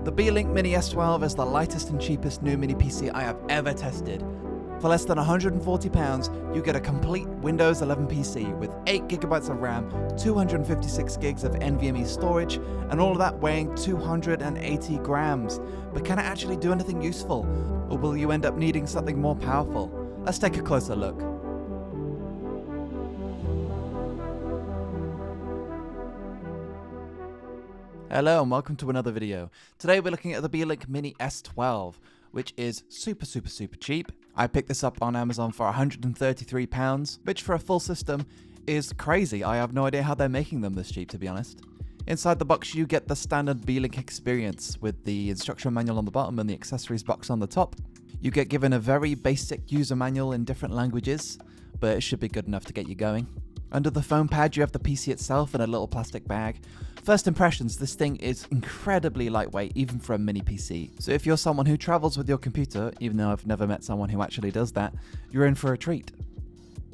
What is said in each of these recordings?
The Beelink Mini S12 is the lightest and cheapest new mini PC I have ever tested. For less than £140, you get a complete Windows 11 PC with 8GB of RAM, 256GB of NVMe storage, and all of that weighing 280 grams. But can it actually do anything useful? Or will you end up needing something more powerful? Let's take a closer look. Hello and welcome to another video. Today we're looking at the Beelink Mini S12, which is super cheap. I picked this up on Amazon for £133, which for a full system is crazy. I have no idea how they're making them this cheap, to be honest. Inside the box you get the standard Beelink experience with the instruction manual on the bottom and the accessories box on the top. You get given a very basic user manual in different languages, but it should be good enough to get you going. Under the foam pad you have the PC itself in a little plastic bag. First impressions, this thing is incredibly lightweight even for a mini PC. So if you're someone who travels with your computer, even though I've never met someone who actually does that, you're in for a treat.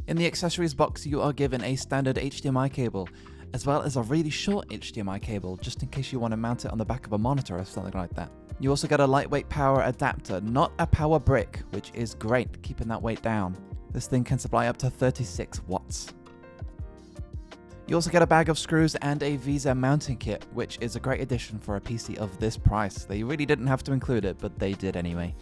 In the accessories box you are given a standard HDMI cable, as well as a really short HDMI cable, just in case you want to mount it on the back of a monitor or something like that. You also get a lightweight power adapter, not a power brick, which is great, keeping that weight down. This thing can supply up to 36 watts. You also get a bag of screws and a Visa mounting kit, which is a great addition for a PC of this price. They really didn't have to include it, but they did anyway.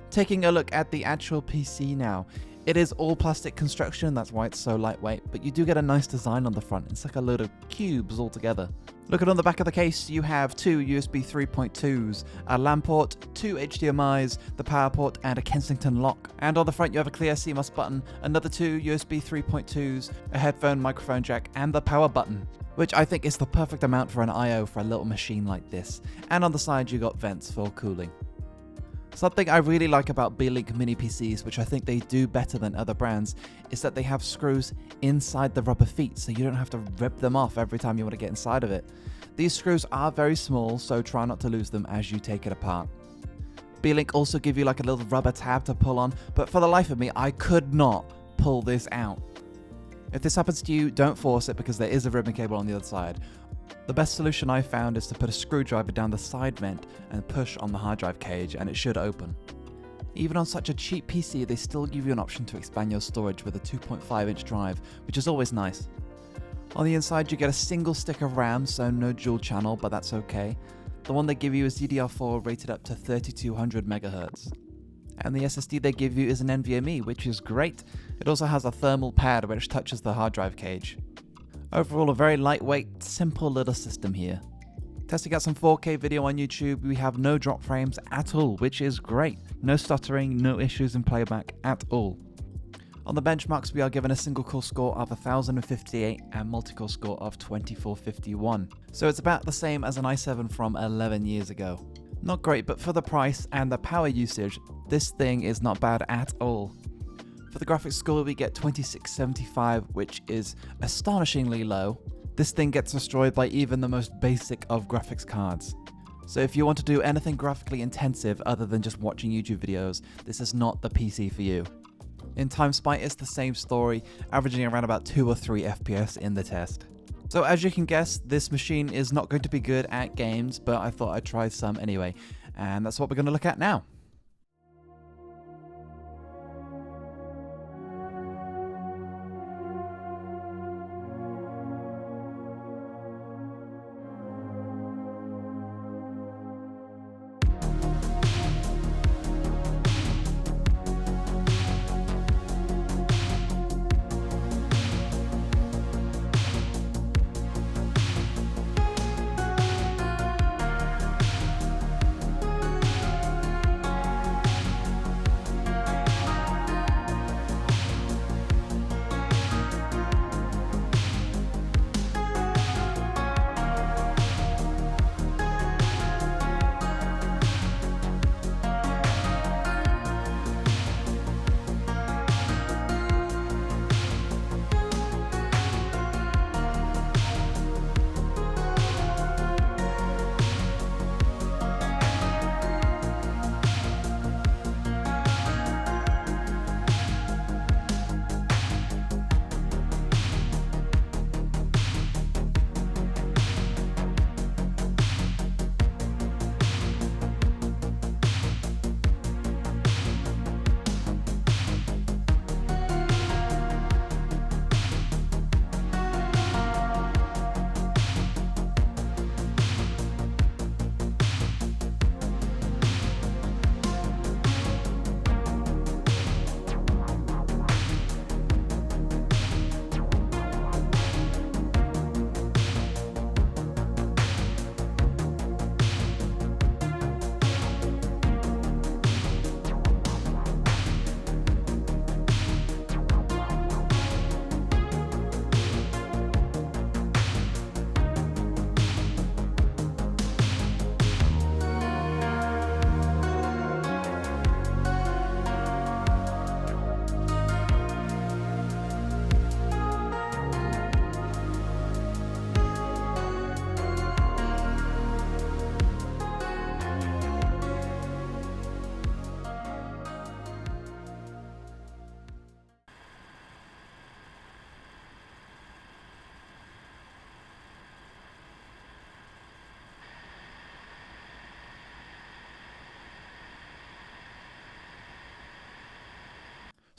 Taking a look at the actual PC now. It is all plastic construction, that's why it's so lightweight, but you do get a nice design on the front. It's like a load of cubes all together. Looking on the back of the case, you have two USB 3.2s, a LAN port, two HDMIs, the power port, and a Kensington lock. And on the front you have a clear CMOS button, another two USB 3.2s, a headphone microphone jack, and the power button, which I think is the perfect amount for an I/O for a little machine like this. And on the side you got vents for cooling. Something I really like about Beelink mini PCs, which I think they do better than other brands, is that they have screws inside the rubber feet, so you don't have to rip them off every time you want to get inside of it. These screws are very small, so try not to lose them as you take it apart. Beelink also give you like a little rubber tab to pull on, but for the life of me, I could not pull this out. If this happens to you, don't force it because there is a ribbon cable on the other side. The best solution I found is to put a screwdriver down the side vent and push on the hard drive cage and it should open. Even on such a cheap PC, they still give you an option to expand your storage with a 2.5-inch drive, which is always nice. On the inside you get a single stick of RAM, so no dual channel, but that's okay. The one they give you is DDR4 rated up to 3200 MHz. And the SSD they give you is an NVMe, which is great. It also has a thermal pad which touches the hard drive cage. Overall, a very lightweight, simple little system here. Testing out some 4K video on YouTube, we have no drop frames at all, which is great. No stuttering, no issues in playback at all. On the benchmarks, we are given a single core score of 1058 and multi-core score of 2451. So it's about the same as an i7 from 11 years ago. Not great, but for the price and the power usage, this thing is not bad at all. For the graphics score we get 2675, which is astonishingly low. This thing gets destroyed by even the most basic of graphics cards. So if you want to do anything graphically intensive other than just watching YouTube videos, this is not the PC for you. In TimeSpy it's the same story, averaging around about 2 or 3 FPS in the test. So as you can guess, this machine is not going to be good at games, but I thought I'd try some anyway, and that's what we're going to look at now.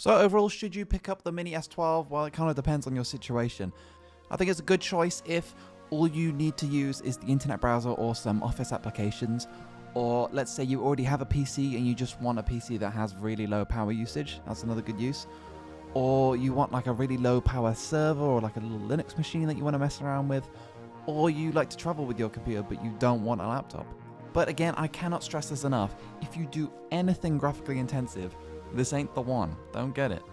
So overall, should you pick up the Mini S12? Well, it kind of depends on your situation. I think it's a good choice if all you need to use is the internet browser or some office applications. Or let's say you already have a PC and you just want a PC that has really low power usage. That's another good use. Or you want like a really low power server or like a little Linux machine that you want to mess around with. Or you like to travel with your computer but you don't want a laptop. But again, I cannot stress this enough. If you do anything graphically intensive, this ain't the one. Don't get it.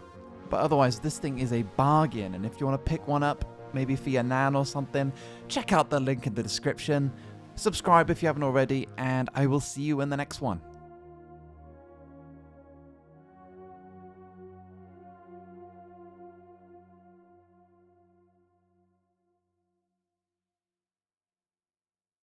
But otherwise, this thing is a bargain. And if you want to pick one up, maybe for your nan or something, check out the link in the description. Subscribe if you haven't already, and I will see you in the next one.